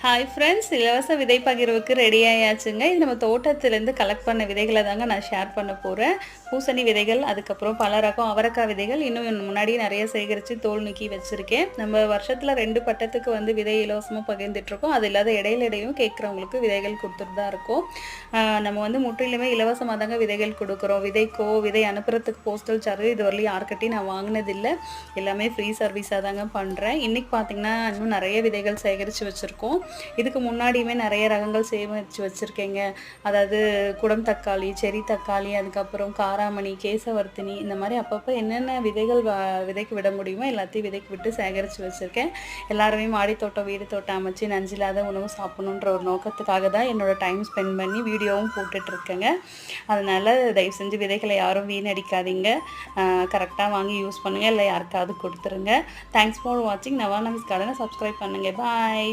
Hi friends, இலவச விதை பகிர்வுக்கு ready ஆயாச்சுங்க. இது நம்ம தோட்டத்திலேருந்து கலெக்ட் பண்ண விதைகளை தாங்க நான் ஷேர் பண்ண போகிறேன். பூசணி விதைகள், அதுக்கப்புறம் பல ரகம் அவரைக்காய் விதைகள், இன்னும் முன்னாடியே நிறைய சேகரித்து தோல் நீக்கி வச்சுருக்கேன். நம்ம வருஷத்தில் 2 பட்டத்துக்கு விதை இலவசமாக பகிர்ந்துட்டுருக்கோம். அது இல்லாத இடையிடையும் கேட்குறவங்களுக்கு விதைகள் கொடுத்துட்டு தான் இருக்கோம். நம்ம முற்றிலுமே இலவசமாக தாங்க விதைகள் கொடுக்குறோம். விதை அனுப்புறதுக்கு போஸ்டல் சார்ஜ் இதுவரையிலும் யார்கிட்டையும் நான் வாங்கினதில்லை. எல்லாமே ஃப்ரீ சர்வீஸாக தாங்க பண்ணுறேன். இன்றைக்கி பார்த்திங்கன்னா இன்னும் நிறைய விதைகள் சேகரித்து வச்சுருக்கோம். இதுக்கு முன்னாடியுமே நிறைய ரகங்கள் சேமித்து வச்சுருக்கேங்க. அதாவது குடம் தக்காளி, செரி தக்காளி, அதுக்கப்புறம் காராமணி, கேசவர்த்தினி, இந்த மாதிரி அப்பப்போ என்னென்ன விதைகள் விதைக்கு விட முடியுமோ எல்லாத்தையும் விதைக்கு விட்டு சேகரித்து வச்சுருக்கேன். எல்லாருமே மாடி தோட்டம், வீடு தோட்டம் அமைச்சு நஞ்சில்லாத உணவு சாப்பிடணுன்ற ஒரு நோக்கத்துக்காக தான் என்னோடய டைம் ஸ்பெண்ட் பண்ணி வீடியோவும் போட்டுட்ருக்கேங்க. அதனால் தயவு செஞ்சு விதைகளை யாரும் வீணடிக்காதீங்க. கரெக்டாக வாங்கி யூஸ் பண்ணுங்கள், இல்லை யாருக்காவது கொடுத்துருங்க. தேங்க்ஸ் ஃபார் வாட்சிங். நவானம்ஸ் கார்டனை சப்ஸ்கிரைப் பண்ணுங்கள். பாய்.